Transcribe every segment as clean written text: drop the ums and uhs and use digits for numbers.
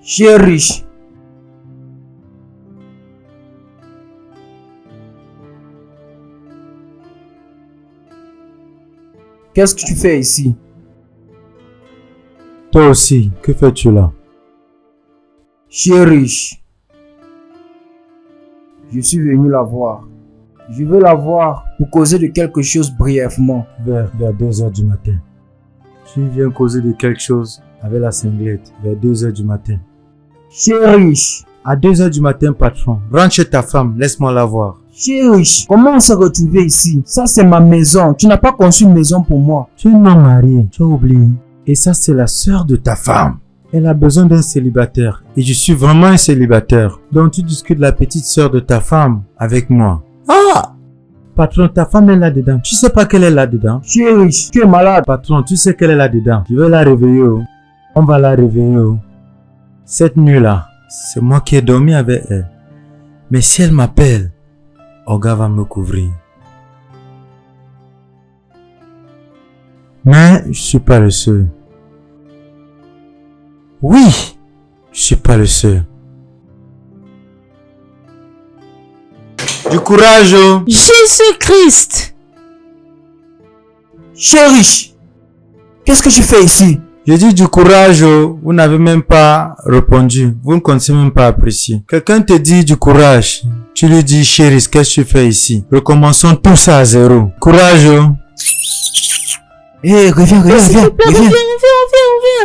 Chien riche. Qu'est-ce que tu fais ici? Toi aussi, que fais-tu là? Chien riche. Je suis venu la voir. Je veux la voir pour causer de quelque chose brièvement. Vers 2h du matin. Tu viens causer de quelque chose avec la cinglette vers 2h du matin. Chien riche. À 2h du matin, patron. Rentre chez ta femme, laisse-moi la voir. Chien riche. Comment on s'est retrouvé ici? Ça c'est ma maison. Tu n'as pas conçu une maison pour moi. Tu es non marié, tu as oublié. Et ça c'est la sœur de ta femme. Elle a besoin d'un célibataire. Et je suis vraiment un célibataire. Donc tu discutes de la petite sœur de ta femme avec moi. Ah! Patron, ta femme est là-dedans. Tu sais pas qu'elle est là-dedans? Chien riche. Tu es malade. Patron, tu sais qu'elle est là-dedans. Je vais la réveiller. Oh. On va la réveiller. Oh. Cette nuit-là, c'est moi qui ai dormi avec elle. Mais si elle m'appelle, Oga va me couvrir. Mais je suis pas le seul. Oui, je suis pas le seul. Du courage, oh. Jésus-Christ! Chien riche. Qu'est-ce que tu fais ici? Je dis du courage, oh. Vous n'avez même pas répondu. Vous ne connaissez même pas apprécier. Quelqu'un te dit du courage. Tu lui dis, chérie, qu'est-ce que tu fais ici? Recommençons tout ça à zéro. Courage, oh. Hé, reviens. Reviens.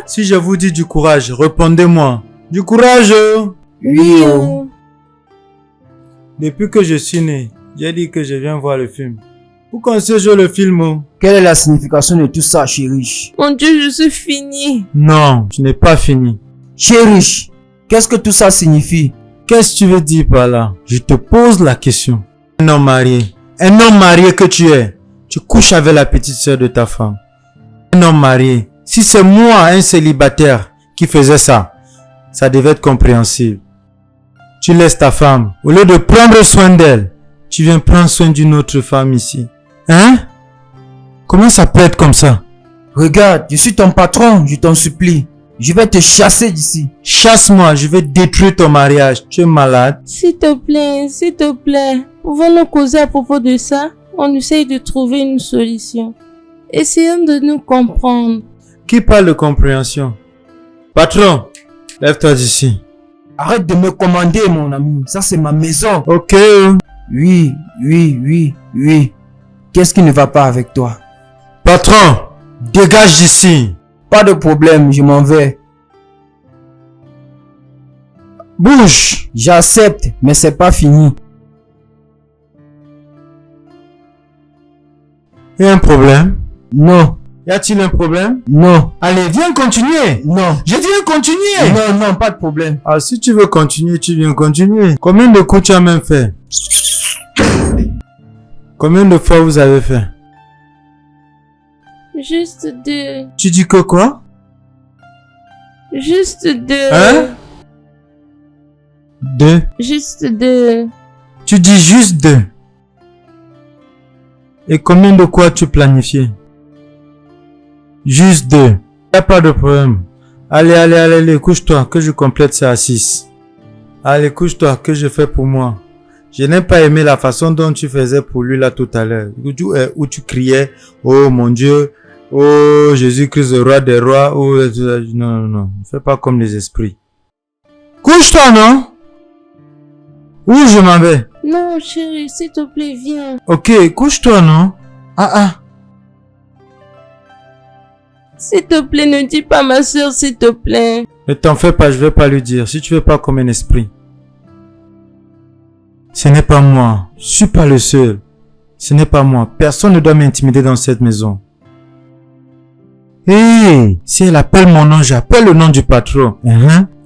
Si je vous dis du courage, répondez-moi. Du courage, oh. Oui, oh. Depuis que je suis né, j'ai dit que je viens voir le film. Vous connaissez jouer le film, oh? Quelle est la signification de tout ça, chien riche? Mon Dieu, je suis fini. Non, tu n'es pas fini. Chien riche. Qu'est-ce que tout ça signifie? Qu'est-ce que tu veux dire par là? Je te pose la question. Un homme marié que tu es, tu couches avec la petite sœur de ta femme. Un homme marié, si c'est moi, un célibataire, qui faisait ça, ça devait être compréhensible. Tu laisses ta femme, au lieu de prendre soin d'elle, tu viens prendre soin d'une autre femme ici. Hein? Comment ça peut être comme ça? Regarde, je suis ton patron, je t'en supplie. Je vais te chasser d'ici. Chasse-moi, je vais détruire ton mariage. Tu es malade? S'il te plaît. Pouvons-nous causer à propos de ça? On essaye de trouver une solution. Essayons de nous comprendre. Qui parle de compréhension? Patron, lève-toi d'ici. Arrête de me commander, mon ami. Ça, c'est ma maison. Ok. Oui. Qu'est-ce qui ne va pas avec toi? Patron, dégage d'ici. Pas de problème, je m'en vais. Bouge. J'accepte, mais c'est pas fini. Il y a un problème? Non. Y a-t-il un problème? Non. Allez, viens continuer. Non. Je viens continuer. Non, pas de problème. Ah, si tu veux continuer, tu viens continuer. Combien de coups tu as même fait? Combien de fois vous avez fait? Juste 2. Tu dis que quoi? Juste 2. Hein? 2. Juste 2. Tu dis juste 2. Et combien de quoi tu planifiais? Juste 2. Y a pas de problème. Allez, couche-toi, que je complète ça à 6. Allez, couche-toi, que je fais pour moi. Je n'ai pas aimé la façon dont tu faisais pour lui là tout à l'heure. Où tu criais, oh mon Dieu, oh Jésus-Christ, le roi des rois. Oh, non. Ne fais pas comme les esprits. Couche-toi, non? Où je m'en vais? Non, chérie, s'il te plaît, viens. Ok, couche-toi, non? Ah. S'il te plaît, ne dis pas ma soeur, s'il te plaît. Ne t'en fais pas, je vais pas lui dire. Si tu veux pas comme un esprit. Ce n'est pas moi. Je suis pas le seul. Ce n'est pas moi. Personne ne doit m'intimider dans cette maison. Hey, si elle appelle mon nom, j'appelle le nom du patron.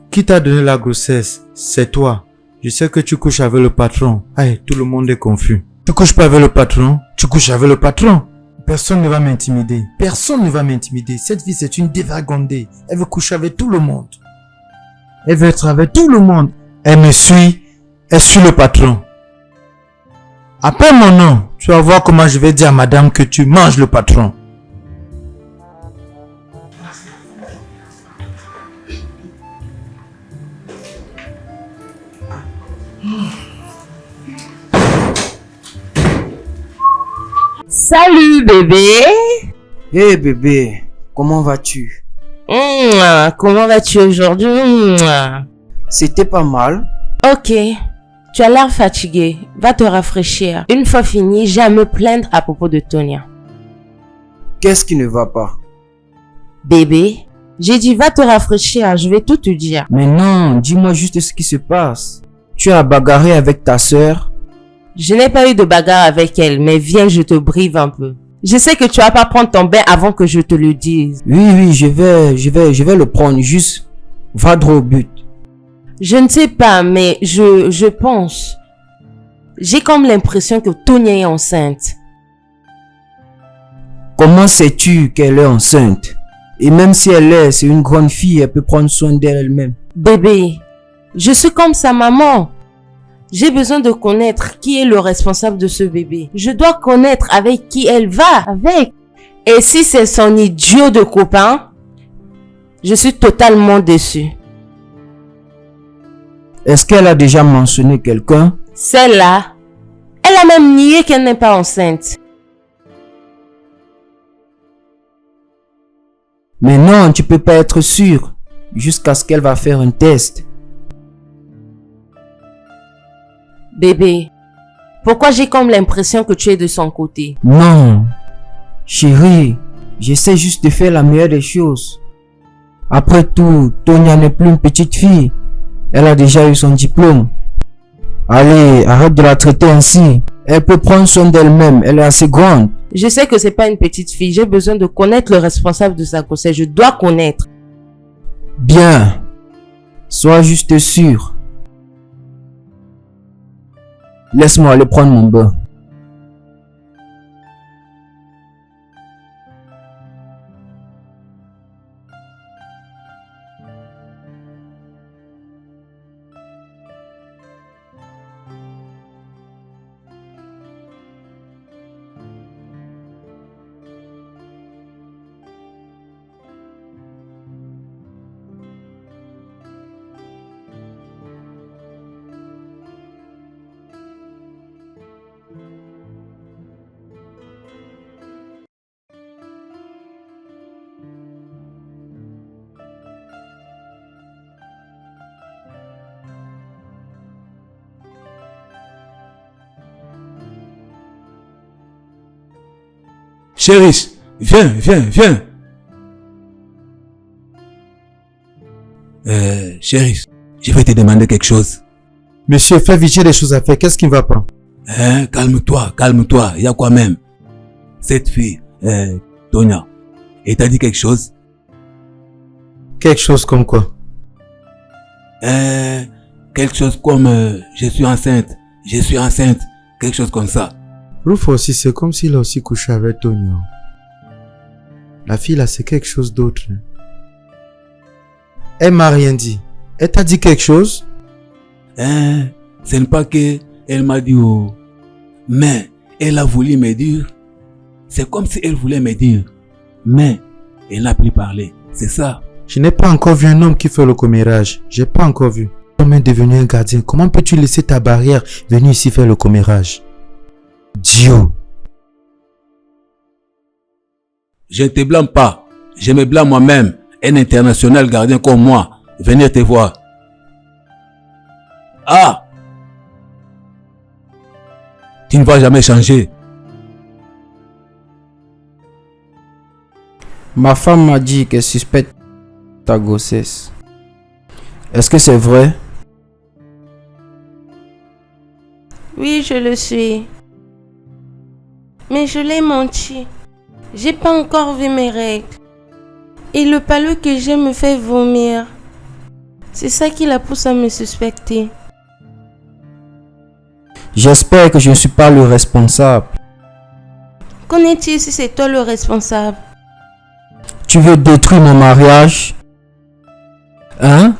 Qui t'a donné la grossesse? C'est toi. Je sais que tu couches avec le patron. Aïe, tout le monde est confus. Tu couches pas avec le patron? Tu couches avec le patron. Personne ne va m'intimider. Personne ne va m'intimider. Cette fille, c'est une dévergondée. Elle veut coucher avec tout le monde. Elle veut être avec tout le monde. Elle me suit. Elle suit le patron. Appelle mon nom. Tu vas voir comment je vais dire à madame que tu manges le patron. Salut bébé. Hé bébé, comment vas-tu? Comment vas-tu aujourd'hui? C'était pas mal. Ok, tu as l'air fatigué. Va te rafraîchir. Une fois fini, j'ai à me plaindre à propos de Tonia. Qu'est-ce qui ne va pas? Bébé, j'ai dit va te rafraîchir, je vais tout te dire. Mais non, dis-moi juste ce qui se passe. Tu as bagarré avec ta sœur? Je n'ai pas eu de bagarre avec elle, mais viens, je te brive un peu. Je sais que tu vas pas prendre ton bain avant que je te le dise. Oui, je vais le prendre, juste va droit au but. Je ne sais pas, mais je pense. J'ai comme l'impression que Tonia est enceinte. Comment sais-tu qu'elle est enceinte? Et même si c'est une grande fille, elle peut prendre soin d'elle-même. Bébé, je suis comme sa maman. J'ai besoin de connaître qui est le responsable de ce bébé. Je dois connaître avec qui elle va avec. Et si c'est son idiot de copain, je suis totalement déçue. Est-ce qu'elle a déjà mentionné quelqu'un? Celle-là, elle a même nié qu'elle n'est pas enceinte. Mais non, tu peux pas être sûr jusqu'à ce qu'elle va faire un test. Bébé, pourquoi j'ai comme l'impression que tu es de son côté? Non, chérie, j'essaie juste de faire la meilleure des choses. Après tout, Tonia n'est plus une petite fille. Elle a déjà eu son diplôme. Allez, arrête de la traiter ainsi. Elle peut prendre soin d'elle-même, elle est assez grande. Je sais que c'est pas une petite fille. J'ai besoin de connaître le responsable de sa grossesse. Je dois connaître. Bien, sois juste sûr. Laisse-moi aller prendre mon bain. Chérie, viens. Chérie, je vais te demander quelque chose. Monsieur, fais vite, j'ai des choses à faire. Qu'est-ce qui ne va pas? Calme-toi. Il y a quoi même? Cette fille, Tonia, elle t'a dit quelque chose? Quelque chose comme quoi? Quelque chose comme je suis enceinte. Quelque chose comme ça. Rufo aussi, c'est comme s'il a aussi couché avec Tonia. La fille là, c'est quelque chose d'autre. Elle m'a rien dit. Elle t'a dit quelque chose? Ce n'est pas que elle m'a dit mais elle a voulu me dire. C'est comme si elle voulait me dire. Mais elle n'a plus parlé. C'est ça. Je n'ai pas encore vu un homme qui fait le commérage. J'ai pas encore vu. L'homme est devenu un gardien. Comment peux-tu laisser ta barrière venir ici faire le commérage? Dieu. Je ne te blâme pas. Je me blâme moi-même. Un international gardien comme moi. Venir te voir. Ah! Tu ne vas jamais changer. Ma femme m'a dit qu'elle suspecte ta grossesse. Est-ce que c'est vrai? Oui, je le suis. Mais je l'ai menti. J'ai pas encore vu mes règles. Et le palud que j'ai me fait vomir. C'est ça qui la pousse à me suspecter. J'espère que je ne suis pas le responsable. Connais-tu si c'est toi le responsable? Tu veux détruire mon mariage? Hein?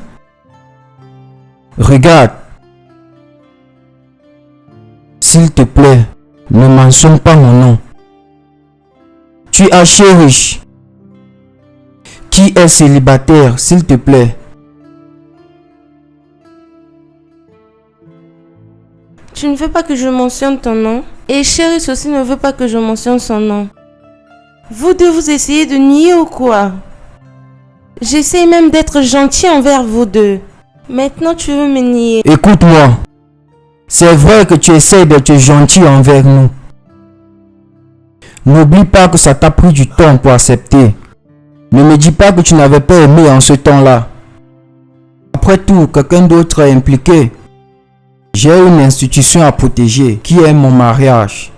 Regarde. S'il te plaît, ne mentionne pas mon nom. Tu as chéri. Qui est célibataire, s'il te plaît? Tu ne veux pas que je mentionne ton nom? Et Chérisse aussi ne veut pas que je mentionne son nom. Vous deux, vous essayez de nier ou quoi? J'essaie même d'être gentil envers vous deux. Maintenant, tu veux me nier. Écoute-moi. C'est vrai que tu essaies d'être gentil envers nous. N'oublie pas que ça t'a pris du temps pour accepter. Ne me dis pas que tu n'avais pas aimé en ce temps-là. Après tout, quelqu'un d'autre est impliqué. J'ai une institution à protéger qui est mon mariage.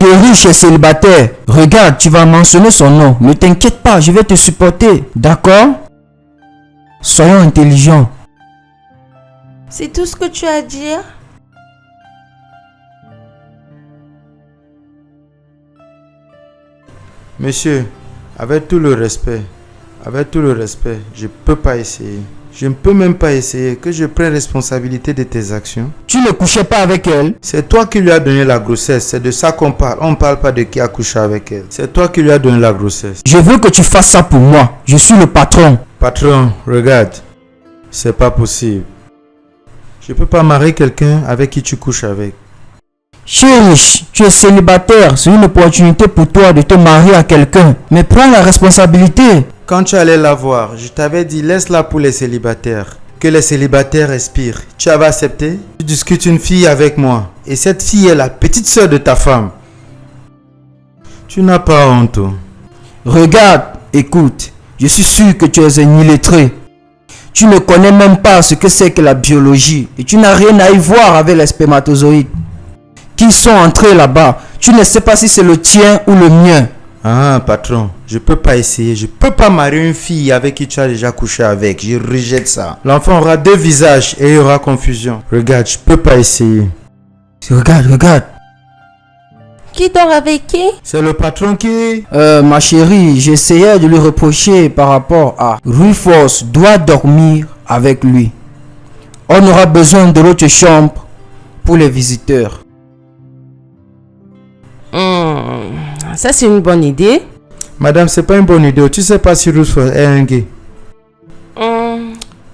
Tu es riche et célibataire. Regarde, tu vas mentionner son nom. Ne t'inquiète pas, je vais te supporter. D'accord? Soyons intelligents. C'est tout ce que tu as à dire? Monsieur, avec tout le respect, je peux pas essayer. Je ne peux même pas essayer que je prenne responsabilité de tes actions. Tu ne couchais pas avec elle? C'est toi qui lui as donné la grossesse, c'est de ça qu'on parle. On ne parle pas de qui a couché avec elle. C'est toi qui lui as donné la grossesse. Je veux que tu fasses ça pour moi. Je suis le patron. Patron, regarde, c'est pas possible. Je peux pas marier quelqu'un avec qui tu couches avec. Chérie, tu es célibataire. C'est une opportunité pour toi de te marier à quelqu'un. Mais prends la responsabilité. Quand tu allais la voir, je t'avais dit laisse-la pour les célibataires. Que les célibataires respirent. Tu avais accepté? Tu discutes une fille avec moi. Et cette fille est la petite sœur de ta femme. Tu n'as pas honte. Regarde, écoute. Je suis sûr que tu es un illettré. Tu ne connais même pas ce que c'est que la biologie. Et tu n'as rien à y voir avec les spermatozoïdes qui sont entrés là-bas. Tu ne sais pas si c'est le tien ou le mien. Ah, patron, je peux pas essayer. Je peux pas marier une fille avec qui tu as déjà couché avec. Je rejette ça. L'enfant aura deux visages et il y aura confusion. Regarde, je peux pas essayer. Regarde. Qui dort avec qui? C'est le patron qui... Ma chérie, j'essayais de lui reprocher par rapport à Rufus doit dormir avec lui. On aura besoin de l'autre chambre pour les visiteurs. Ça c'est une bonne idée. Madame, c'est pas une bonne idée. Tu sais pas si Rufus est un gay.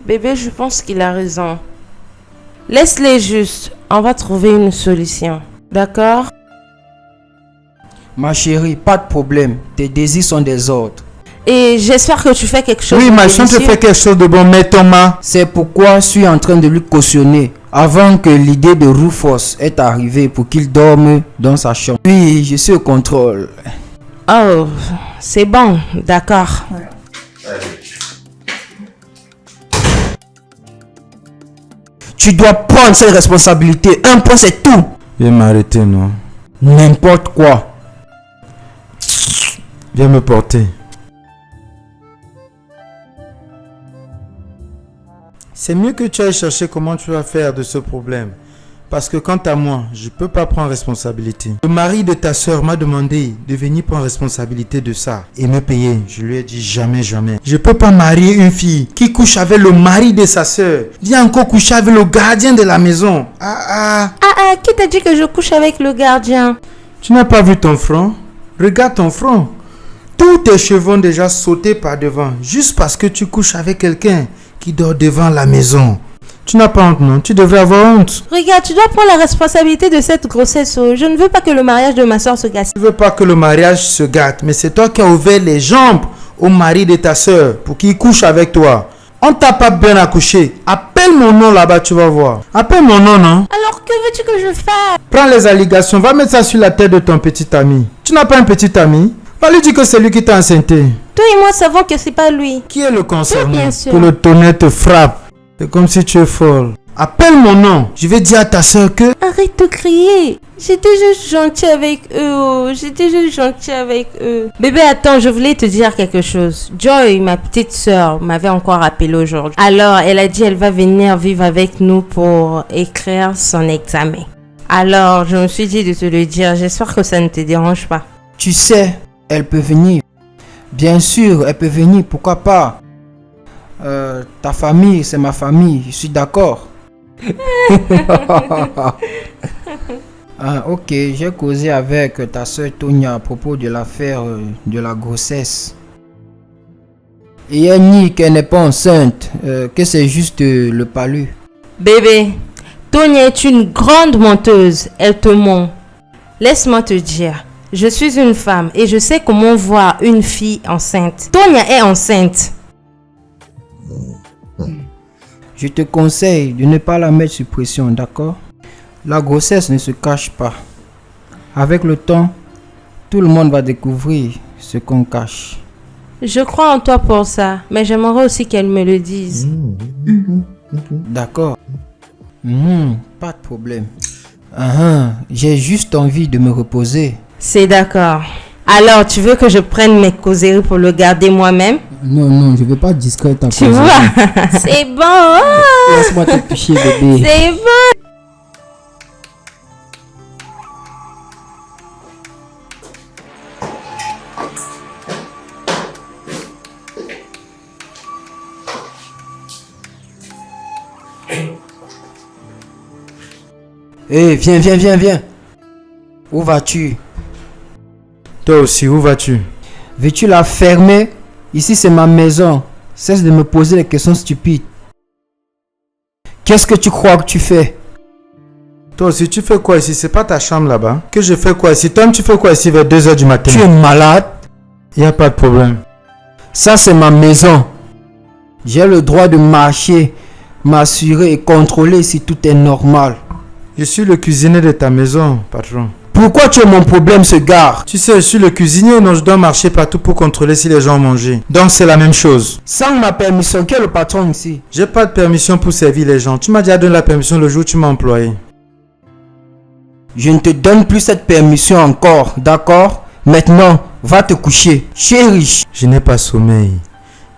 Bébé, je pense qu'il a raison. Laisse-les juste. On va trouver une solution. D'accord? Ma chérie, pas de problème. Tes désirs sont des ordres. Et j'espère que tu fais quelque chose Oui, de ma chante délicieux. fait quelque chose de bon, mais Thomas... C'est pourquoi je suis en train de lui cautionner avant que l'idée de Rufus est arrivée pour qu'il dorme dans sa chambre. Oui, je suis au contrôle. Oh, c'est bon. D'accord. Tu dois prendre cette responsabilité. Un point, c'est tout. Viens m'arrêter, non? N'importe quoi. Viens me porter. C'est mieux que tu ailles chercher comment tu vas faire de ce problème. Parce que quant à moi, je peux pas prendre responsabilité. Le mari de ta soeur m'a demandé de venir prendre responsabilité de ça et me payer. Je lui ai dit jamais. Je peux pas marier une fille qui couche avec le mari de sa soeur. Viens encore coucher avec le gardien de la maison. Qui t'a dit que je couche avec le gardien? Tu n'as pas vu ton front? Regarde ton front. Tous tes cheveux ont déjà sauté par devant. Juste parce que tu couches avec quelqu'un qui dort devant la maison. Tu n'as pas honte, non? Tu devrais avoir honte. Regarde, tu dois prendre la responsabilité de cette grossesse. Je ne veux pas que le mariage de ma soeur se casse. Tu veux pas que le mariage se gâte, mais c'est toi qui as ouvert les jambes au mari de ta soeur pour qu'il couche avec toi. On t'a pas bien accouché. Appelle mon nom là-bas, tu vas voir. Appelle mon nom, non? Alors que veux-tu que je fasse? Prends les allégations, va mettre ça sur la tête de ton petit ami. Tu n'as pas un petit ami? Va lui dire que c'est lui qui t'a enceinté. Toi et moi savons que c'est pas lui. Qui est le concerné? Bien sûr. Que le tonnerre te frappe. C'est comme si tu es folle. Appelle mon nom. Je vais dire à ta soeur que... Arrête de crier. J'étais juste gentil avec eux. Bébé, attends, je voulais te dire quelque chose. Joy, ma petite soeur, m'avait encore appelé aujourd'hui. Alors, elle a dit elle va venir vivre avec nous pour écrire son examen. Alors, je me suis dit de te le dire. J'espère que ça ne te dérange pas. Tu sais, elle peut venir. Bien sûr, elle peut venir, pourquoi pas. Ta famille, c'est ma famille, je suis d'accord. Ok, j'ai causé avec ta soeur Tonya à propos de l'affaire de la grossesse. Et elle nie qu'elle n'est pas enceinte, que c'est juste le palu. Bébé, Tonya est une grande menteuse. Elle te ment. Laisse-moi te dire. Je suis une femme et je sais comment voir une fille enceinte. Tonya est enceinte. Je te conseille de ne pas la mettre sous pression, d'accord? La grossesse ne se cache pas. Avec le temps, tout le monde va découvrir ce qu'on cache. Je crois en toi pour ça, mais j'aimerais aussi qu'elle me le dise. D'accord. Pas de problème. J'ai juste envie de me reposer. C'est d'accord. Alors, tu veux que je prenne mes causeries pour le garder moi-même? Non, je veux pas discret ta Tu vois? C'est bon. Oh! Laisse-moi te picher, bébé. C'est bon. Hé, viens. Où vas-tu? Toi aussi, où vas-tu? Veux-tu la fermer? Ici, c'est ma maison. Cesse de me poser des questions stupides. Qu'est-ce que tu crois que tu fais? Toi aussi, tu fais quoi ici? C'est pas ta chambre là-bas? Que je fais quoi ici? Toi, tu fais quoi ici vers 2h du matin? Tu es malade? Y a pas de problème. Ça, c'est ma maison. J'ai le droit de marcher, m'assurer et contrôler si tout est normal. Je suis le cuisinier de ta maison, patron. Pourquoi tu es mon problème, ce gars? Tu sais, je suis le cuisinier, non, je dois marcher partout pour contrôler si les gens ont mangé. Donc c'est la même chose. Sans ma permission, qui est le patron ici? J'ai pas de permission pour servir les gens. Tu m'as déjà donné la permission le jour où tu m'as employé. Je ne te donne plus cette permission encore, d'accord? Maintenant, va te coucher. Chérie. Je n'ai pas sommeil.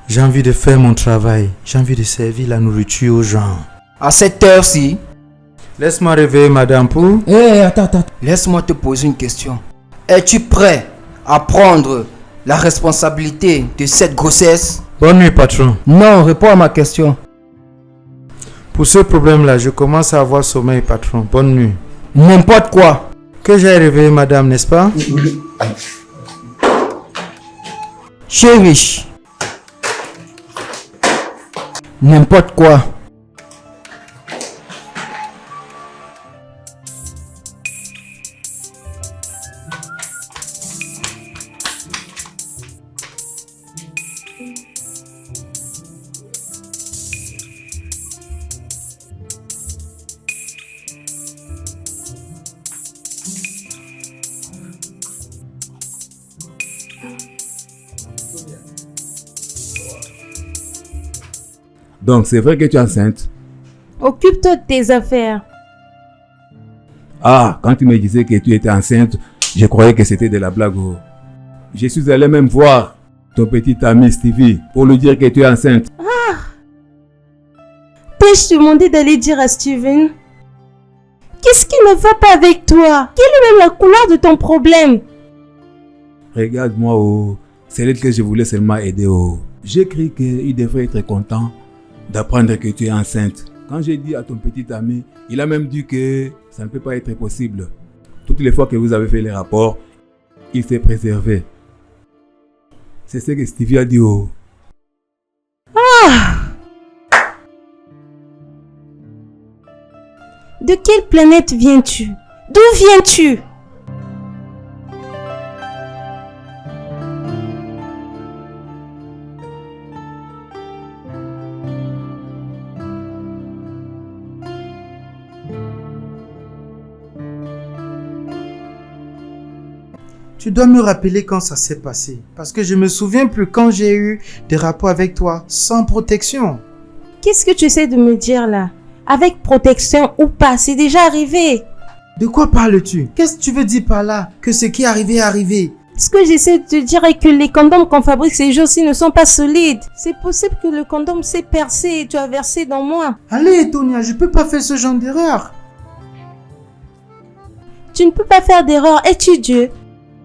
J'ai envie de faire mon travail. J'ai envie de servir la nourriture aux gens. À cette heure-ci... Laisse-moi réveiller madame pour... Attends. Laisse-moi te poser une question. Es-tu prêt à prendre la responsabilité de cette grossesse? Bonne nuit, patron. Non, réponds à ma question. Pour ce problème-là, je commence à avoir sommeil, patron. Bonne nuit. N'importe quoi. Que j'ai réveillé madame, n'est-ce pas? Chérie. N'importe quoi. Donc, c'est vrai que tu es enceinte? Occupe-toi de tes affaires. Ah, quand tu me disais que tu étais enceinte, je croyais que c'était de la blague. Oh. Je suis allé même voir ton petit ami Stevie pour lui dire que tu es enceinte. T'ai-je demandé d'aller dire à Steven? Qu'est-ce qui ne va pas avec toi? Quelle est même la couleur de ton problème? Regarde-moi, oh. C'est elle que je voulais seulement aider. Oh. J'ai cru qu'il devrait être content d'apprendre que tu es enceinte. Quand j'ai dit à ton petit ami, il a même dit que ça ne peut pas être possible. Toutes les fois que vous avez fait les rapports, il s'est préservé. C'est ce que Stevie a dit. Oh. De quelle planète viens-tu? D'où viens-tu? Tu dois me rappeler quand ça s'est passé. Parce que je me souviens plus quand j'ai eu des rapports avec toi sans protection. Qu'est-ce que tu essaies de me dire là? Avec protection ou pas, c'est déjà arrivé. De quoi parles-tu? Qu'est-ce que tu veux dire par là? Que ce qui est arrivé est arrivé. Ce que j'essaie de te dire est que les condoms qu'on fabrique ces jours-ci ne sont pas solides. C'est possible que le condom s'est percé et tu as versé dans moi. Allez, Tonya, je peux pas faire ce genre d'erreur. Tu ne peux pas faire d'erreur. Es-tu Dieu?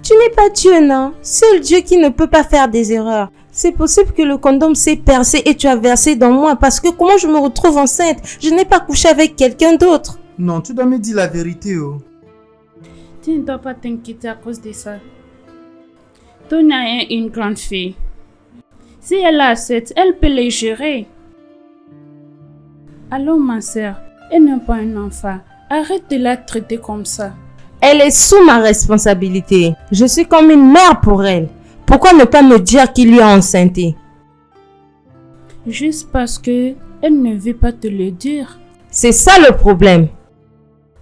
Tu n'es pas Dieu, non? Seul Dieu qui ne peut pas faire des erreurs. C'est possible que le condom s'est percé et tu as versé dans moi parce que comment je me retrouve enceinte? Je n'ai pas couché avec quelqu'un d'autre. Non, tu dois me dire la vérité, oh. Tu ne dois pas t'inquiéter à cause de ça. Tonya est une grande fille. Si elle a 7, elle peut les gérer. Allons, ma sœur, Elle n'est pas un enfant. Arrête de la traiter comme ça. Elle est sous ma responsabilité. Je suis comme une mère pour elle. Pourquoi ne pas me dire qui lui a enceinté? Juste parce que elle ne veut pas te le dire. C'est ça le problème.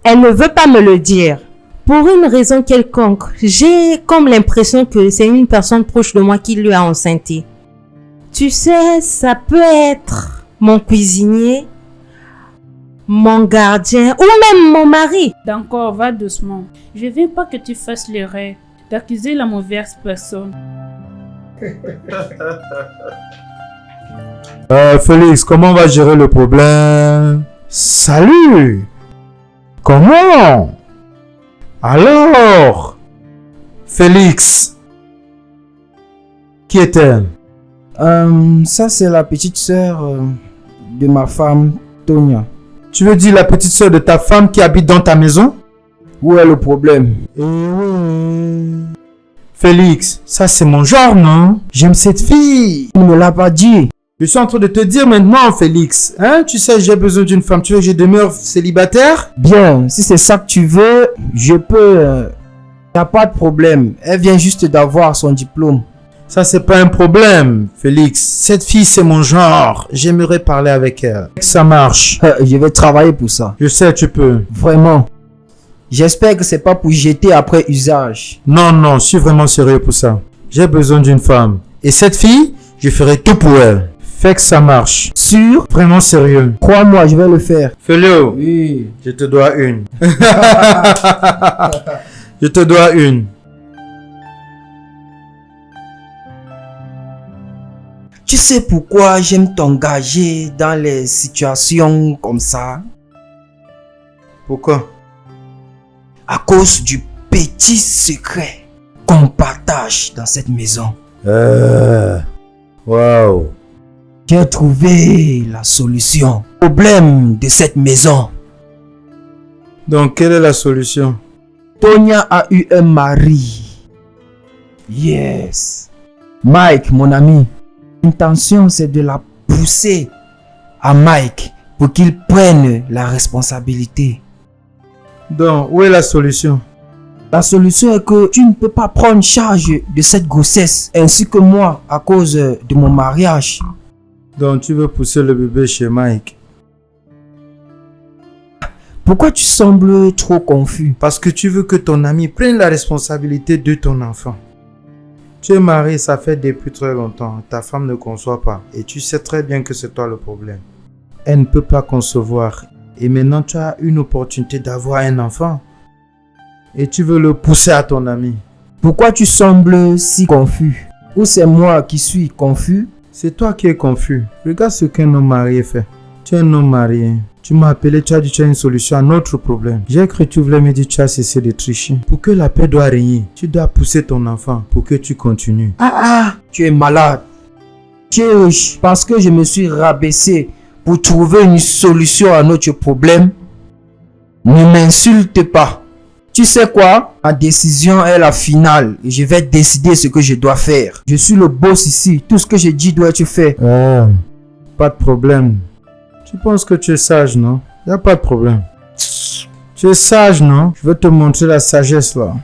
Elle ne veut pas me le dire. Pour une raison quelconque, j'ai comme l'impression que c'est une personne proche de moi qui lui a enceinté. Tu sais, ça peut être mon cuisinier, mon gardien ou même mon mari. D'accord, va doucement. Je ne veux pas que tu fasses l'erreur d'accuser la mauvaise personne. Félix, comment on va gérer le problème? Salut! Comment? Alors? Félix? Qui est-elle? Ça c'est la petite sœur de ma femme, Tonia. Tu veux dire la petite sœur de ta femme qui habite dans ta maison? Où est le problème? Eh oui. Félix, ça c'est mon genre, non? J'aime cette fille. Il ne me l'a pas dit. Je suis en train de te dire maintenant, Félix. Hein? Tu sais, j'ai besoin d'une femme. Tu veux que je demeure célibataire? Bien, si c'est ça que tu veux, je peux. Y a pas de problème. Elle vient juste d'avoir son diplôme. Ça, c'est pas un problème, Félix. Cette fille, c'est mon genre. J'aimerais parler avec elle. Ça marche. Je vais travailler pour ça. Je sais, tu peux. Vraiment. J'espère que c'est pas pour jeter après usage. Non, non, je suis vraiment sérieux pour ça. J'ai besoin d'une femme. Et cette fille, je ferai tout pour elle. Fais que ça marche. Sûr? Vraiment sérieux. Crois-moi, je vais le faire. Fais-le. Oui. Je te dois une. Je te dois une. Tu sais pourquoi j'aime t'engager dans les situations comme ça? Pourquoi? À cause du petit secret qu'on partage dans cette maison. Waouh. J'ai trouvé la solution au problème de cette maison. Donc, quelle est la solution? Tonia a eu un mari. Yes. Mike, mon ami. L'intention, c'est de la pousser à Mike pour qu'il prenne la responsabilité. Donc, où est la solution? La solution est que tu ne peux pas prendre charge de cette grossesse ainsi que moi à cause de mon mariage. Donc, tu veux pousser le bébé chez Mike? Pourquoi tu sembles trop confus? Parce que tu veux que ton ami prenne la responsabilité de ton enfant. Tu es marié, ça fait depuis très longtemps. Ta femme ne conçoit pas. Et tu sais très bien que c'est toi le problème. Elle ne peut pas concevoir. Et maintenant, tu as une opportunité d'avoir un enfant. Et tu veux le pousser à ton ami. Pourquoi tu sembles si confus? Ou c'est moi qui suis confus? C'est toi qui es confus. Regarde ce qu'un homme marié fait. Tu es un homme marié. Tu m'as appelé, tu as dit tu as une solution à notre problème. J'ai cru que tu voulais me dire tu as cessé de tricher. Pour que la paix doit régner, tu dois pousser ton enfant pour que tu continues. Tu es malade. Tu es riche parce que je me suis rabaissé pour trouver une solution à notre problème. Ne m'insulte pas. Tu sais quoi? Ma décision est la finale et je vais décider ce que je dois faire. Je suis le boss ici. Tout ce que je dis doit être fait. Pas de problème. Tu penses que tu es sage, non? Y a pas de problème. Tu es sage, non? Je veux te montrer la sagesse là.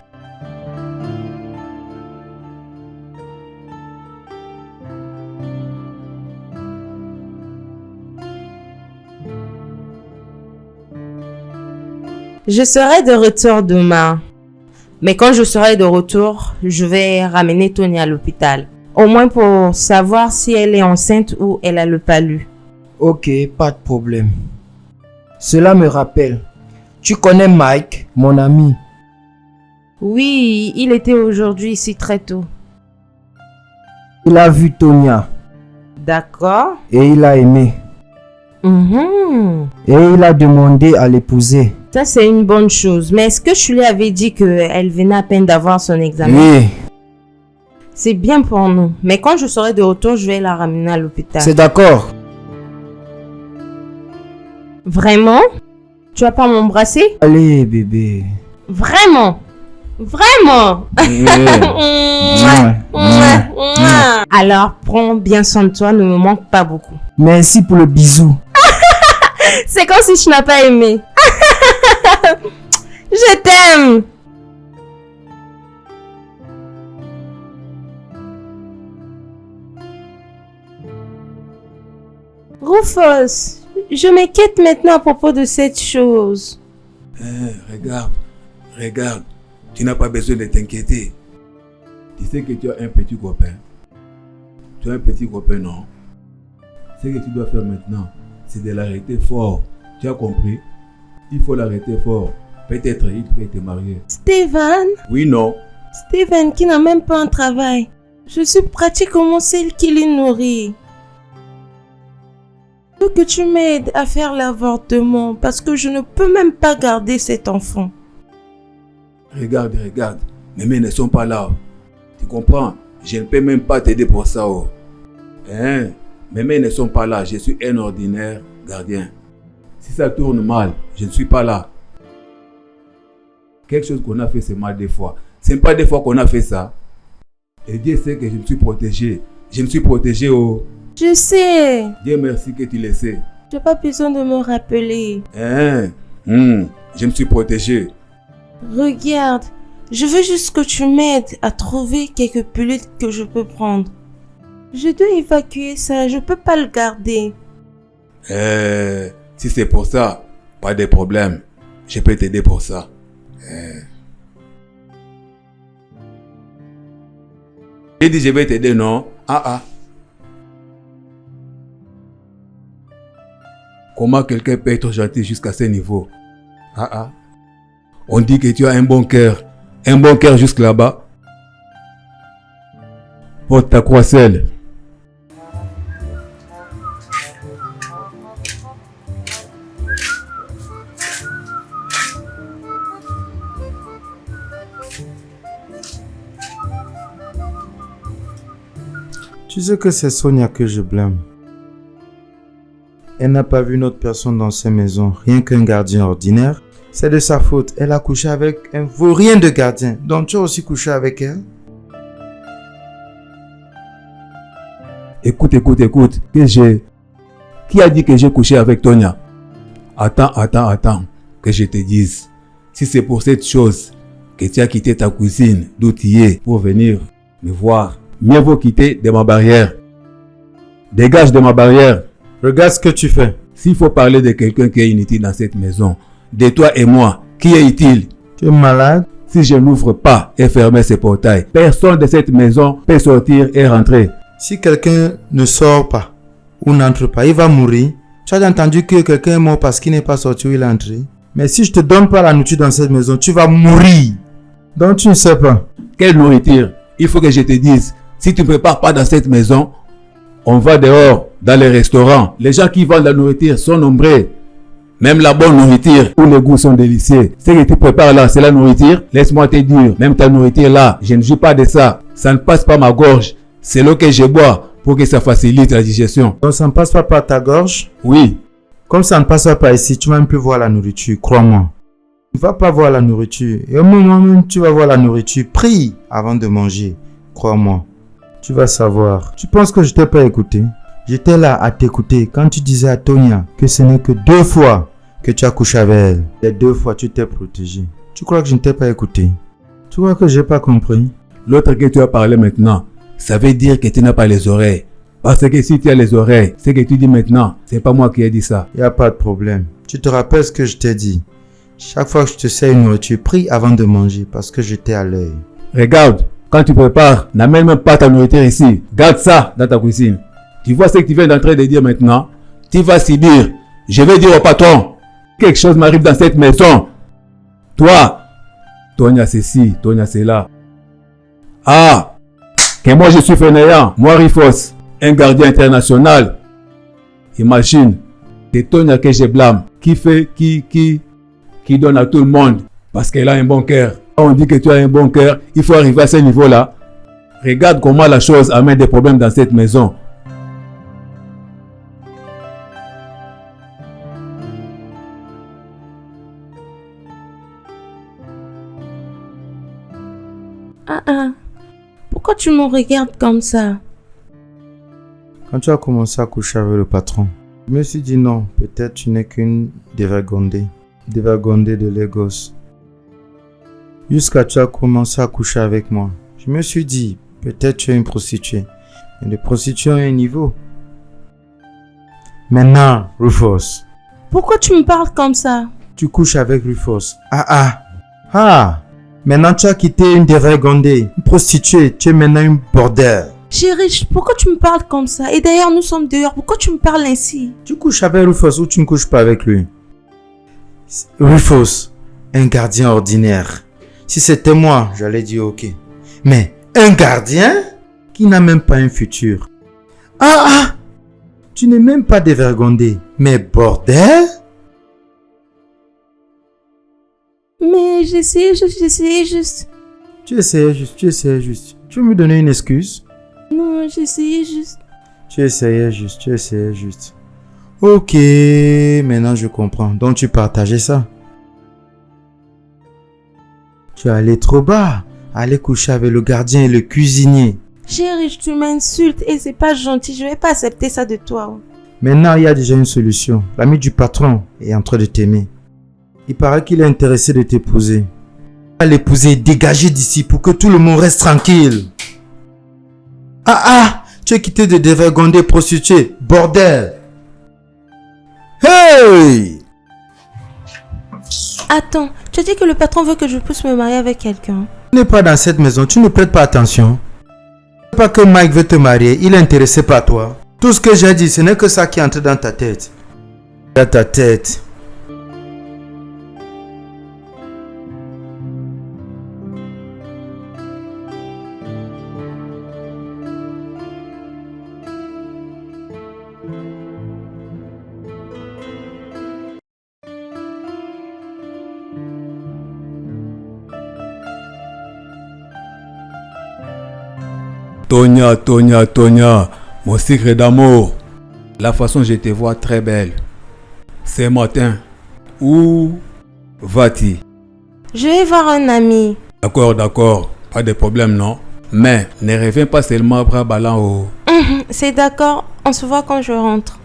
Je serai de retour demain. Mais quand je serai de retour, je vais ramener Tony à l'hôpital. Au moins pour savoir si elle est enceinte ou elle a le palu. Ok, pas de problème. Cela me rappelle. Tu connais Mike, mon ami? Oui, il était aujourd'hui ici très tôt. Il a vu Tonia D'accord. et il a aimé. Et il a demandé à l'épouser. Ça, c'est une bonne chose. Mais est-ce que je lui avais dit qu'elle venait à peine d'avoir son examen? Oui, C'est bien pour nous. Mais quand je serai de retour, je vais la ramener à l'hôpital. c'est d'accord. Vraiment? Tu vas pas m'embrasser? Allez, bébé. Vraiment? Vraiment? Alors, prends bien soin de toi. Ne me manque pas beaucoup. Merci pour le bisou. C'est comme si tu n'as pas aimé. Je t'aime. Rufus, je m'inquiète maintenant à propos de cette chose. Regarde, tu n'as pas besoin de t'inquiéter. Tu sais que tu as un petit copain. Tu as un petit copain, non? Ce que tu dois faire maintenant, c'est de l'arrêter fort. Tu as compris? Il faut l'arrêter fort. Peut-être il peut te marier. Steven? Oui, non? Steven qui n'a même pas un travail. Je suis pratiquement celle qui les nourrit. Je veux que tu m'aides à faire l'avortement parce que je ne peux même pas garder cet enfant. Regarde. Mes mains ne sont pas là. Tu comprends? Je ne peux même pas t'aider pour ça. Oh. Hein? Mes mains ne sont pas là. Je suis un ordinaire gardien. Si ça tourne mal, je ne suis pas là. Quelque chose qu'on a fait, c'est mal des fois. Ce n'est pas des fois qu'on a fait ça. Et Dieu sait que je me suis protégé. Je me suis protégé. Oh. Je sais. Dieu merci que tu le sais. Je n'ai pas besoin de me rappeler. Hein? Je me suis protégé. Regarde, je veux juste que tu m'aides à trouver quelques pilules que je peux prendre. Je dois évacuer ça, je peux pas le garder. Si c'est pour ça, pas de problème. Je peux t'aider pour ça. J'ai dit je vais t'aider, non? Comment quelqu'un peut être gentil jusqu'à ce niveau? On dit que tu as un bon cœur. Un bon cœur jusque là-bas. Porte ta croisselle. Tu sais que c'est Sonia que je blâme. Elle n'a pas vu notre personne dans ces maisons, rien qu'un gardien ordinaire. C'est de sa faute. Elle a couché avec un vaurien de gardien. Donc tu as aussi couché avec elle? Écoute. Qui a dit que j'ai couché avec Tonia? Attends. Que je te dise. Si c'est pour cette chose que tu as quitté ta cousine, d'où tu es, pour venir me voir, mieux vaut quitter de ma barrière. Dégage de ma barrière. Regarde ce que tu fais. S'il faut parler de quelqu'un qui est inutile dans cette maison, de toi et moi, qui est utile? Tu es malade? Si je n'ouvre pas et ferme ce portail, personne de cette maison peut sortir et rentrer. Si quelqu'un ne sort pas ou n'entre pas, il va mourir. Tu as entendu que quelqu'un est mort parce qu'il n'est pas sorti ou il est entré? Mais si je te donne pas la nourriture dans cette maison, tu vas mourir. Donc tu ne sais pas. Quelle nourriture? Il faut que je te dise. Si tu ne prépares pas dans cette maison, on va dehors, dans les restaurants. Les gens qui vendent la nourriture sont nombreux. Même la bonne nourriture, où les goûts sont délicieux. Ce que tu prépares là, c'est la nourriture. Laisse-moi te dire, même ta nourriture là, je ne joue pas de ça. Ça ne passe pas ma gorge. C'est l'eau que je bois pour que ça facilite la digestion. Donc ça ne passe pas par ta gorge? Oui. Comme ça ne passe pas par ici, tu ne vas même plus voir la nourriture, crois-moi. Tu ne vas pas voir la nourriture. Et au moment où tu vas voir la nourriture, prie avant de manger. Crois-moi. Tu vas savoir. Tu penses que je t'ai pas écouté? J'étais là à t'écouter quand tu disais à Tonia que ce n'est que 2 fois que tu as couché avec elle. Les 2 fois, tu t'es protégé. Tu crois que je ne t'ai pas écouté? Tu crois que je n'ai pas compris? L'autre que tu as parlé maintenant, ça veut dire que tu n'as pas les oreilles. Parce que si tu as les oreilles, ce que tu dis maintenant, c'est pas moi qui ai dit ça. Il n'y a pas de problème. Tu te rappelles ce que je t'ai dit? Chaque fois que je te sers une nourriture, prie avant de manger parce que j'étais à l'œil. Regarde, quand tu prépares, n'amène même pas ta nourriture ici. Garde ça dans ta cuisine. Tu vois ce que tu viens d'entrer de dire maintenant? Tu vas subir. Je vais dire au patron. Quelque chose m'arrive dans cette maison. Toi, Tonia c'est ci, Tonia c'est là. Que moi je suis fainéant. Moi Rufus, un gardien international. Imagine, c'est Tonia que je blâme. Qui donne à tout le monde. Parce qu'elle a un bon cœur. On dit que tu as un bon cœur. Il faut arriver à ce niveau-là. Regarde comment la chose amène des problèmes dans cette maison. Pourquoi tu me regardes comme ça? Quand tu as commencé à coucher avec le patron, Je me suis dit non, peut-être tu n'es qu'une dévergondée de Lagos. Jusqu'à tu as commencé à coucher avec moi. Je me suis dit, peut-être tu es une prostituée. Mais les prostituées ont un niveau. Maintenant, Rufus, Pourquoi tu me parles comme ça? tu couches avec Rufus. Maintenant tu as quitté une dévergondée, une prostituée. Tu es maintenant une bordel. Chérie, pourquoi tu me parles comme ça? Et d'ailleurs, nous sommes dehors. Pourquoi tu me parles ainsi? Tu couches avec Rufus ou tu ne couches pas avec lui? Rufus, un gardien ordinaire. Si c'était moi, j'allais dire ok. Mais un gardien qui n'a même pas un futur. Tu n'es même pas dévergondé. Mais bordel! Mais j'essayais juste. Tu essayais juste. Tu veux me donner une excuse? Non, j'essayais juste. Tu essayais juste. Ok, maintenant je comprends. Donc tu partageais ça. Tu es allé trop bas. Aller coucher avec le gardien et le cuisinier. Chérie, tu m'insultes et c'est pas gentil. Je vais pas accepter ça de toi. Maintenant, il y a déjà une solution. L'ami du patron est en train de t'aimer. Il paraît qu'il est intéressé de t'épouser. Va l'épouser et dégager d'ici pour que tout le monde reste tranquille. Tu es quitté de dévergondé prostituée. Bordel. Hey! Attends, tu as dit que le patron veut que je puisse me marier avec quelqu'un. Tu n'es pas dans cette maison, tu ne prêtes pas attention. Ce n'est pas que Mike veut te marier, il est intéressé par toi. Tout ce que j'ai dit, ce n'est que ça qui entre dans ta tête. Dans ta tête. Tonia, mon secret d'amour. La façon dont je te vois très belle. Ce matin, où vas-tu? Je vais voir un ami. D'accord, pas de problème, non? Mais ne reviens pas seulement bras ballants au... C'est d'accord, on se voit quand je rentre.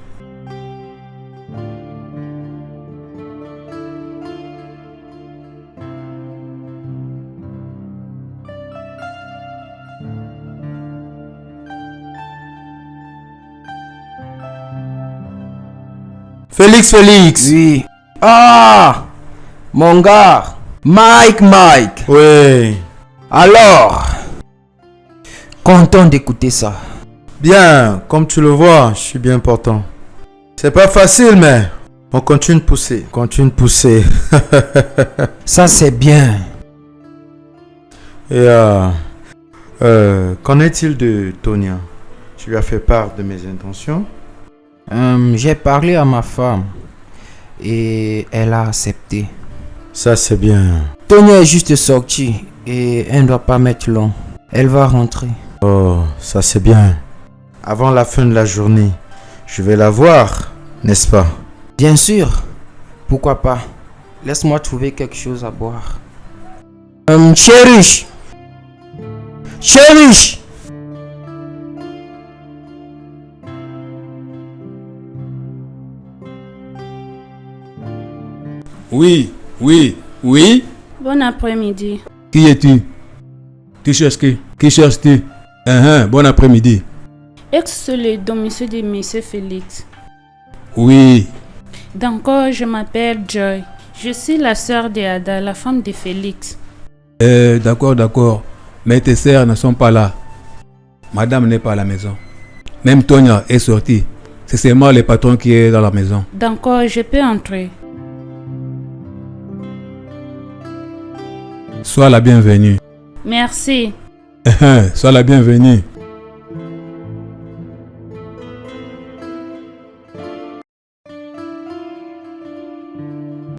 Félix. Oui. Mon gars. Mike. Oui. Alors, content d'écouter ça. Bien, comme tu le vois, je suis bien portant. C'est pas facile, mais on continue de pousser. Ça, c'est bien. Et qu'en est-il de Tonia? Tu lui as fait part de mes intentions? J'ai parlé à ma femme et elle a accepté. Ça, c'est bien. Tonia est juste sortie et elle ne doit pas mettre long. Elle va rentrer. Oh, ça c'est bien. Avant la fin de la journée, je vais la voir, n'est-ce pas? Bien sûr. Pourquoi pas? Laisse-moi trouver quelque chose à boire. Chérish. Oui. Bon après-midi. Qui es-tu? Tu cherches qui? Qui cherches-tu? Bon après-midi. Est-ce le domicile de M. Félix? Oui. D'accord, je m'appelle Joy. Je suis la sœur de Ada, la femme de Félix. D'accord. Mais tes sœurs ne sont pas là. Madame n'est pas à la maison. Même Tonia est sortie. C'est seulement le patron qui est dans la maison. D'accord, je peux entrer. Sois la bienvenue. Merci. Sois la bienvenue.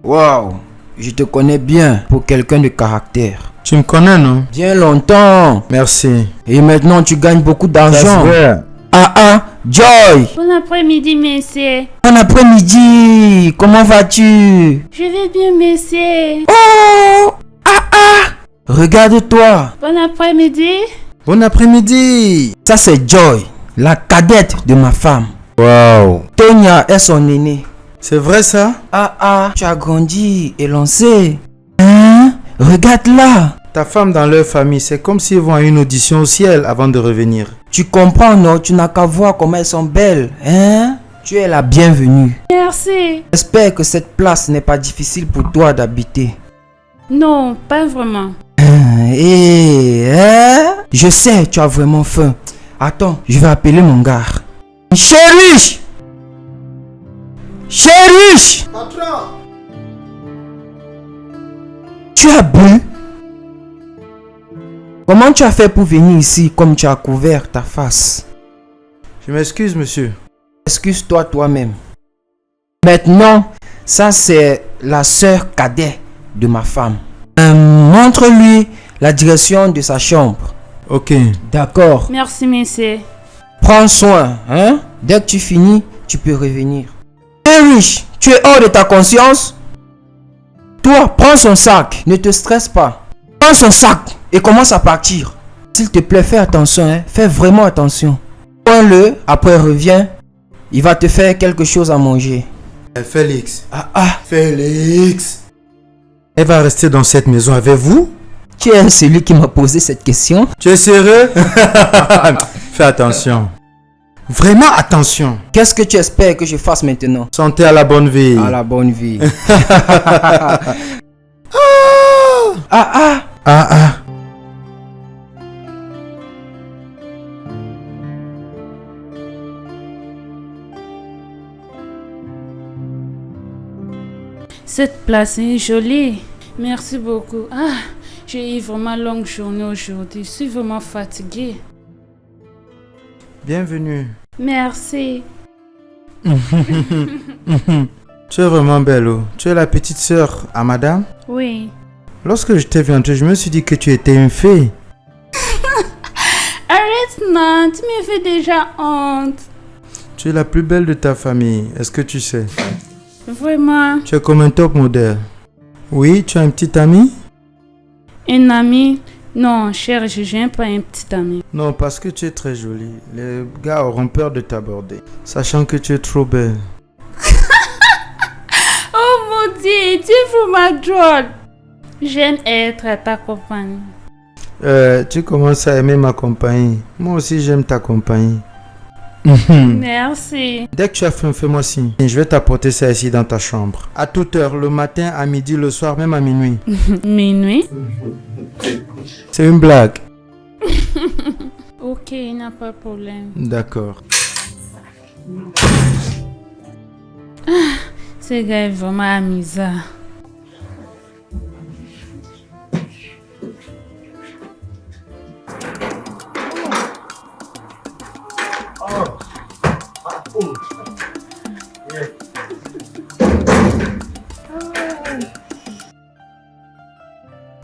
Waouh, je te connais bien pour quelqu'un de caractère. Tu me connais, non? Bien longtemps. Merci. Et maintenant tu gagnes beaucoup d'argent. vrai. Joy. Bon après-midi, monsieur. Bon après-midi. Comment vas-tu? Je vais bien, monsieur. Oh. Regarde-toi. Bon après-midi. Bon après-midi. Ça c'est Joy, la cadette de ma femme. Waouh. Tonya est son aînée. C'est vrai ça? Tu as grandi et lancé. Hein? Regarde-la. Ta femme dans leur famille, c'est comme s'ils vont à une audition au ciel avant de revenir. Tu comprends, non? Tu n'as qu'à voir comment elles sont belles. Hein? Tu es la bienvenue. Merci. J'espère que cette place n'est pas difficile pour toi d'habiter. Non, pas vraiment. Je sais, tu as vraiment faim. Attends, je vais appeler mon gars. Chérie! Chérie! Patron! Tu as bu? Comment tu as fait pour venir ici comme tu as couvert ta face? Je m'excuse, monsieur. Excuse-toi toi-même. Maintenant, ça c'est la sœur cadet de ma femme. Montre-lui la direction de sa chambre. Ok. D'accord. Merci, monsieur. Prends soin, hein? Dès que tu finis, tu peux revenir. Riche, tu es hors de ta conscience? Toi, prends son sac. Ne te stresse pas. Prends son sac et commence à partir. S'il te plaît, fais attention, hein? Fais vraiment attention. Prends-le, après reviens. Il va te faire quelque chose à manger. Félix. Félix. Elle va rester dans cette maison avec vous? Tu es celui qui m'a posé cette question? Tu es sérieux? Fais attention. Vraiment attention. Qu'est-ce que tu espères que je fasse maintenant? Santé à la bonne vie. À la bonne vie. Cette place est jolie. Merci beaucoup. J'ai eu vraiment une longue journée aujourd'hui. Je suis vraiment fatiguée. Bienvenue. Merci. Tu es vraiment belle, oh. Tu es la petite sœur à madame? Oui. Lorsque je t'ai vu entrer, je me suis dit que tu étais une fée. Arrête, non. Tu me fais déjà honte. Tu es la plus belle de ta famille. Est-ce que tu sais? Vraiment. Tu es comme un top modèle. Oui, tu as un petit ami? Un ami? Non, cher, je n'ai pas un petit ami. Non, parce que tu es très jolie. Les gars auront peur de t'aborder, sachant que tu es trop belle. Oh mon Dieu, tu es vraiment drôle. J'aime être à ta compagnie. Tu commences à aimer ma compagnie. Moi aussi, j'aime ta compagnie. Merci. Dès que tu as faim, fais-moi signe. Je vais t'apporter ça ici dans ta chambre. À toute heure, le matin, à midi, le soir, même à minuit. Minuit? C'est une blague. Ok, il n'y a pas de problème. D'accord. Ce gars est vraiment amusant.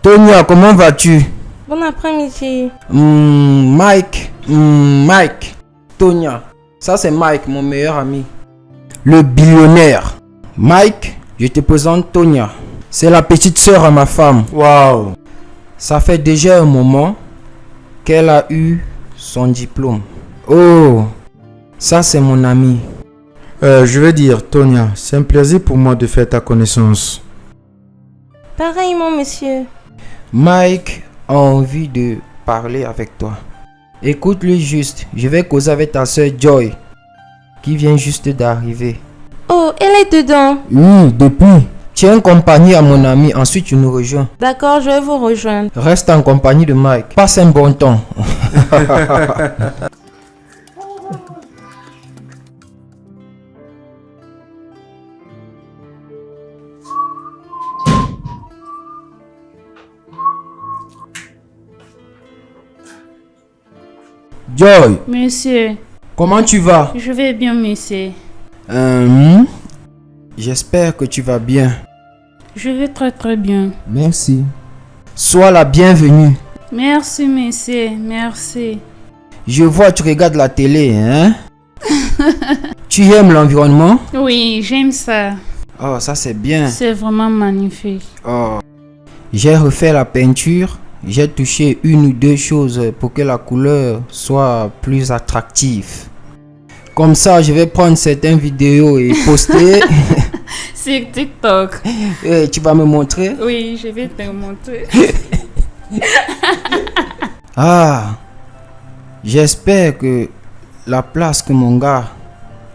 Tonya, comment vas-tu? Bon après-midi. Mike. Tonya. Ça c'est Mike, mon meilleur ami. Le billionnaire. Mike, je te présente Tonya. C'est la petite sœur à ma femme. Waouh. Ça fait déjà un moment qu'elle a eu son diplôme. Oh, ça c'est mon ami. Je veux dire, Tonya, c'est un plaisir pour moi de faire ta connaissance. Pareillement, monsieur. Mike a envie de parler avec toi. Écoute-lui juste. Je vais causer avec ta soeur Joy, qui vient juste d'arriver. Oh, elle est dedans. Oui, depuis. Tiens en compagnie à mon ami, ensuite tu nous rejoins. D'accord, je vais vous rejoindre. Reste en compagnie de Mike. Passe un bon temps. Joy, Monsieur, comment tu vas? je vais bien, monsieur. J'espère que tu vas bien. Je vais très très bien. Merci. Sois la bienvenue. Merci, monsieur. Merci. Je vois tu regardes la télé, hein? Tu aimes l'environnement? Oui, j'aime ça. Oh, ça c'est bien. C'est vraiment magnifique. Oh. J'ai refait la peinture. J'ai touché une ou deux choses pour que la couleur soit plus attractive. Comme ça, je vais prendre certaines vidéos et poster. Sur TikTok. Et tu vas me montrer? Oui, je vais te montrer. Ah, j'espère que la place que mon gars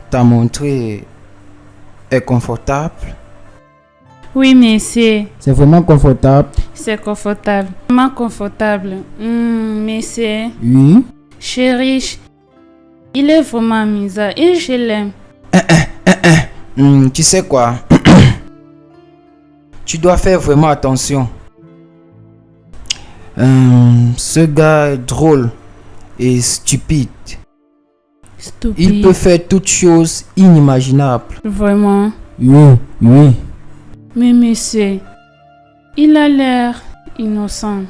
t'a montré est confortable. Oui, monsieur. C'est vraiment confortable? C'est confortable. Vraiment confortable. Monsieur. Oui. Chérie, il est vraiment amusant et je l'aime. Tu sais quoi? Tu dois faire vraiment attention. Ce gars est drôle et stupide. Stupide. Il peut faire toutes choses inimaginables. Vraiment. Oui, oui. Mais monsieur, il a l'air innocent.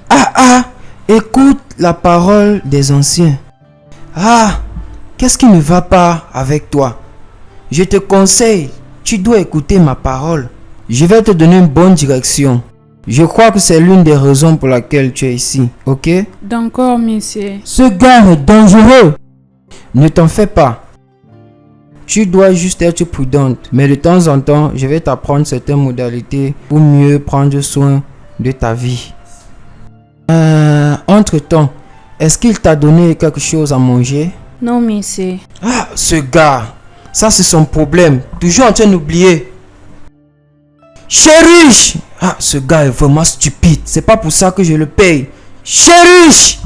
Écoute la parole des anciens. Qu'est-ce qui ne va pas avec toi? Je te conseille, tu dois écouter ma parole. Je vais te donner une bonne direction. Je crois que c'est l'une des raisons pour laquelle tu es ici, ok? D'accord, monsieur. Ce gars est dangereux. Ne t'en fais pas. Tu dois juste être prudente. Mais de temps en temps, je vais t'apprendre certaines modalités pour mieux prendre soin de ta vie. Entre-temps, est-ce qu'il t'a donné quelque chose à manger? Non, monsieur. Ce gars, ça c'est son problème. Toujours en train d'oublier. Chérie! Ce gars est vraiment stupide. C'est pas pour ça que je le paye. Chérie!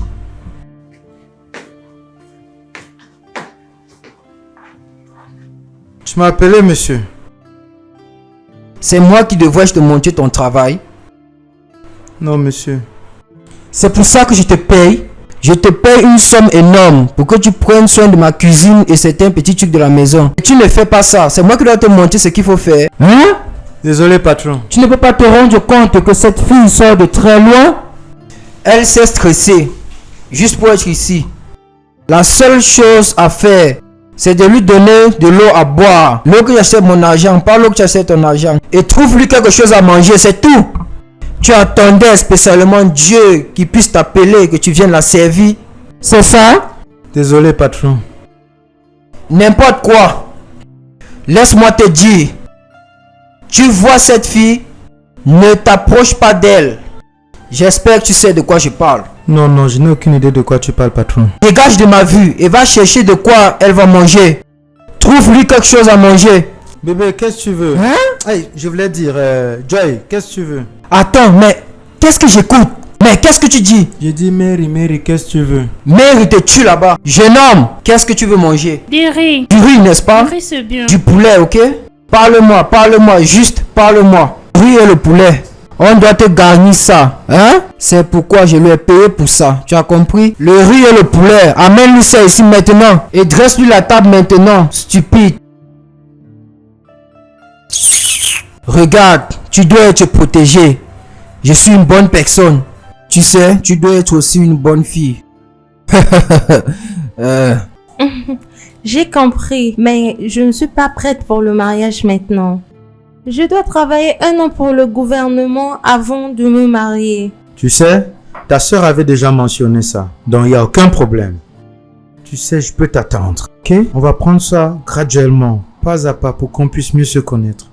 Tu m'as appelé, monsieur? C'est moi qui devrais te montrer ton travail. Non, monsieur. C'est pour ça que je te paye. Je te paye une somme énorme pour que tu prennes soin de ma cuisine et certains petits trucs de la maison. Et tu ne fais pas ça. C'est moi qui dois te montrer ce qu'il faut faire. Désolé, patron. Tu ne peux pas te rendre compte que cette fille sort de très loin? Elle s'est stressée juste pour être ici. La seule chose à faire, c'est de lui donner de l'eau à boire. L'eau que j'achète mon argent, pas l'eau que tu achètes ton argent. Et trouve-lui quelque chose à manger, c'est tout. Tu attendais spécialement Dieu qui puisse t'appeler et que tu viennes la servir. C'est ça? Désolé, patron. N'importe quoi. Laisse-moi te dire. Tu vois cette fille? Ne t'approche pas d'elle. J'espère que tu sais de quoi je parle. Non, je n'ai aucune idée de quoi tu parles, patron. Dégage de ma vue et va chercher de quoi elle va manger. Trouve-lui quelque chose à manger. Bébé, qu'est-ce que tu veux? Hey, je voulais dire, Joy, qu'est-ce que tu veux? Attends, mais qu'est-ce que j'écoute? Mais qu'est-ce que tu dis? J'ai dit Mary, qu'est-ce que tu veux? Mary te tue là-bas. Jeune homme, qu'est-ce que tu veux manger? Du riz. Du riz, n'est-ce pas? Du riz, c'est bien. Du poulet, ok? Parle-moi, juste parle-moi. Riz et le poulet. On doit te garnir ça, hein? C'est pourquoi je lui ai payé pour ça, tu as compris? Le riz et le poulet, amène-lui ça ici maintenant. Et dresse-lui la table maintenant, stupide. Regarde, tu dois être protégé. Je suis une bonne personne. Tu sais, tu dois être aussi une bonne fille. J'ai compris, mais je ne suis pas prête pour le mariage maintenant. Je dois travailler 1 an pour le gouvernement avant de me marier. Tu sais, ta soeur avait déjà mentionné ça, donc il n'y a aucun problème. Tu sais, je peux t'attendre, ok? On va prendre ça graduellement, pas à pas, pour qu'on puisse mieux se connaître.